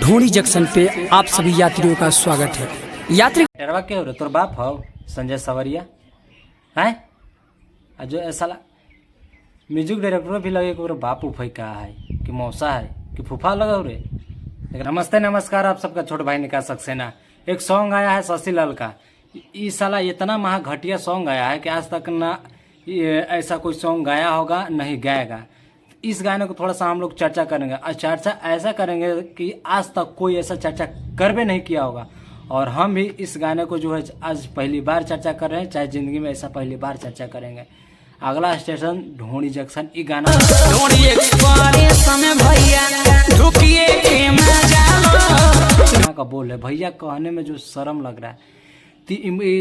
ढोणी junction पे आप सभी यात्रियों का स्वागत है। यात्री डरवा के हो रे तोर बाप हो संजय सवरिया है जो ऐसा म्यूजिक डायरेक्टर भी लगे कि बाप उफई का है कि मौसा है कि फूफा लगा रे। नमस्ते नमस्कार, आप सबका छोटे भाई निकाल सक्सेना। एक सॉन्ग आया है शशि लाल का। इस साला इतना महा घटिया सॉन्ग आया है कि आज तक ना ऐसा कोई सॉन्ग गाया होगा नहीं गाएगा। इस गाने को थोड़ा सा हम लोग चर्चा करेंगे और चर्चा ऐसा करेंगे कि आज तक कोई ऐसा चर्चा कर भी नहीं किया होगा। और हम भी इस गाने को जो है आज पहली बार चर्चा कर रहे हैं, चाहे जिंदगी में ऐसा पहली बार चर्चा करेंगे। अगला स्टेशन ढोणी जंक्शन। ये गाना का बोल है भैया, कहने में जो शर्म लग रहा है,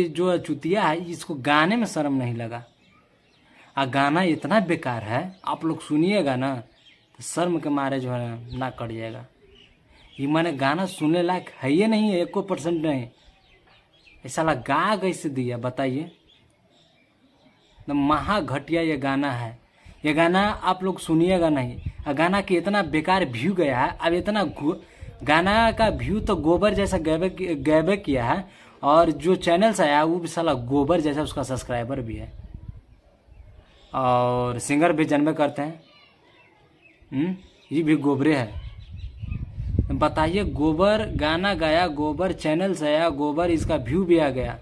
जो चुतिया है इसको गाने में शर्म नहीं लगा। गाना इतना बेकार है, आप लोग सुनिएगा ना तो शर्म के मारे जो है ना कट जाएगा। ये मैंने गाना सुनने लायक है ये नहीं है, 1% नहीं। ऐसा गा कैसे दिया बताइए। तो महा घटिया ये गाना है। ये गाना आप लोग सुनिएगा नहीं। गाना की इतना बेकार व्यू गया है। अब इतना गाना का व्यू तो गोबर जैसा गैबे किया है, और जो चैनल से आया वो भी साला गोबर जैसा उसका सब्सक्राइबर भी है, और सिंगर भी जन्मे करते हैं। ये भी गोबरे है। बताइए, गोबर गाना गाया, गोबर चैनल से आया, गोबर इसका व्यू भी आ गया।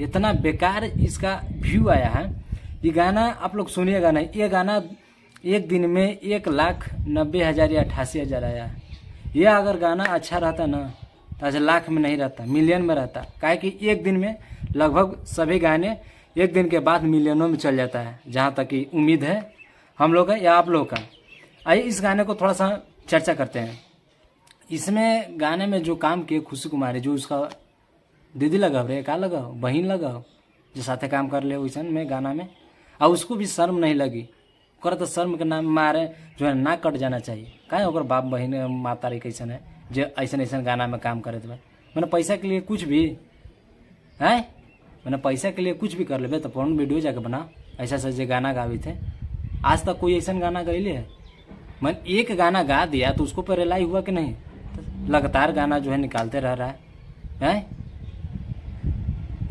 इतना बेकार इसका व्यू आया है। ये गाना आप लोग सुनिएगा नहीं। ये गाना एक दिन में 1,90,000 या 88,000 आया है। ये अगर गाना अच्छा रहता ना तो आज लाख में नहीं रहता, मिलियन में रहता। काहे कि एक दिन में लगभग सभी गाने एक दिन के बाद मिलियनों में चल जाता है, जहाँ तक कि उम्मीद है हम लोग का या आप लोग का। आइए इस गाने को थोड़ा सा चर्चा करते हैं। इसमें गाने में जो काम किए खुशी कुमारी, जो उसका दीदी लगा रे, का लगा बहन लगा जो साथे काम कर ले वैसन में गाना में, और उसको भी शर्म नहीं लगी। कर तो शर्म के नाम मारे जो है ना कट जाना चाहिए। काहे ओकर बाप बहन माता रे कैसन है जो ऐसा गाना में काम करे। तो मैंने पैसा के लिए कुछ भी है, मैंने पैसा के लिए कुछ भी कर ले तो फोन वीडियो जाके बना। ऐसा जो गाना गावी थे, आज तक कोई ऐसा गाना गईले है। मैंने एक गाना गा दिया तो उसको पर रिलाई हुआ कि नहीं, तो लगातार गाना जो है निकालते रह रहा है।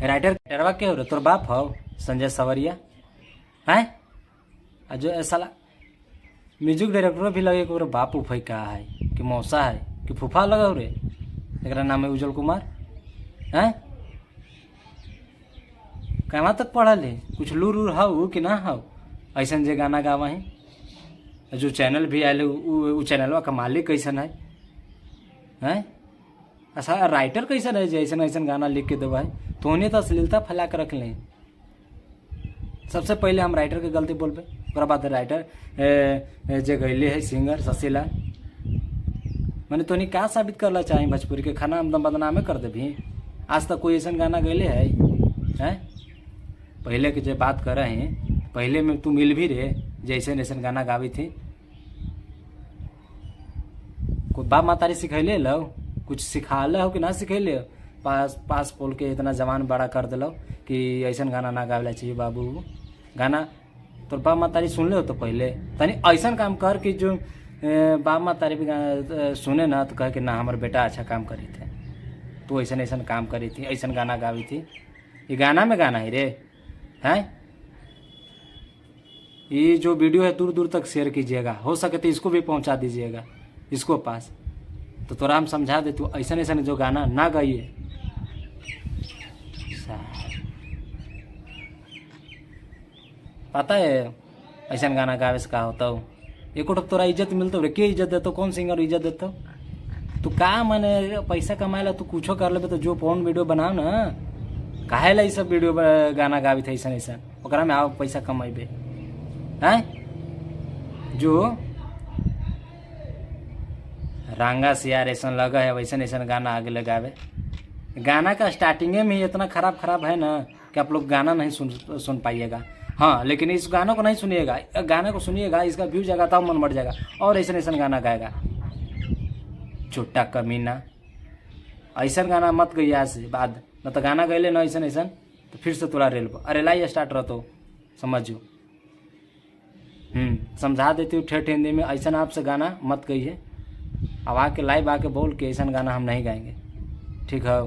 राइटर डरवा के हो रे तोर बाप हो संजय सवरिया है। जो ऐसा म्यूजिक डायरेक्टर भी लगे कि बाप उफई का है कि मौसा है कि फूफा लगा रे। एक नाम है उज्जवल कुमार है। कहाँ तक पढ़ल है, कुछ लूर उर हाउ कि ना हाउ ऐसा जे गाना गावा है। जो चैनल भी आए वो चैनलवा का मालिक कैसन है। अच्छा राइटर कैसन है जो ऐसा ऐसा गाना लिख के देवा है। तो उन्हें तो अश्लीलता फैला कर रख लें। सबसे पहले हम राइटर के गलती बोलबे, ओकरा बाद राइटर जे गईले है सिंगर शशि लाल। मैंने तो नहीं क्या साबित करना चाहे भोजपुरी के खाना हम बदनामे कर देवी। आज तक कोई ऐसा गाना गईले है। पहले के जो बात कर रहे हैं, पहले में तू मिल भी रहे जैसे ऐसा गाना गावी थी। कोई बाप मातारी सिखैले लो, कुछ सिखा हो कि ना सिखैले। पास बोल के इतना जवान बड़ा कर दिलो कि ऐसा गाना ना गावेला चाहिए बाबू। गाना तो बाप मातारी सुन ले हो तो पहले तनी ऐसा काम कर कि जो बाप मातारी भी गाना सुने ना तो कहे कि ना हमारे बेटा अच्छा काम करी थे, तो ऐसा काम करी थी, ऐसा गाना गावी थी। ये गाना में गाना ही रे है। ये जो वीडियो है दूर दूर तक शेयर कीजिएगा, हो सके तो इसको भी पहुंचा दीजिएगा इसको पास, तो तोरा हम समझा दे तू ऐसा जो गाना ना गाइए। पता है ऐसा गाना गावे से का होता हो, एक तोरा इज्जत मिलता हो रे। के इज्जत देता, कौन सिंगर इज्जत देता। तू का मैंने पैसा कमाए ला तू कुछो कर ले तो जो फोन वीडियो बनाओ ना, काहे ला सब वीडियो गाना गावी थे ऐसा ओकरा में आओ पैसा कमाइबे हैं। जो रंगा से यार ऐसा लगा है वैसा गाना आगे लगावे। गाना का स्टार्टिंगे में ही इतना खराब है ना कि आप लोग गाना नहीं सुन पाइएगा। हाँ, लेकिन इस गानों को नहीं सुनिएगा, गाने को सुनिएगा, इसका व्यू जाएगा तब मन बढ़ जाएगा और ऐसा गाना गाएगा। छोटा कमीना ऐसा गाना मत गई आज से बाद, न तो गाना गैले न ऐसा तो फिर से तोरा रेल पर अरे लाई स्टार्ट रहतो समझो। समझा देती हूँ ठेठ हिंदी में, ऐसा आपसे गाना मत गई है। अब आके लाइव आके बोल कि ऐसा गाना हम नहीं गाएंगे, ठीक है।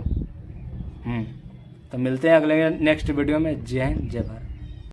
तो मिलते हैं अगले नेक्स्ट वीडियो में। जय हिंद, जय भारत।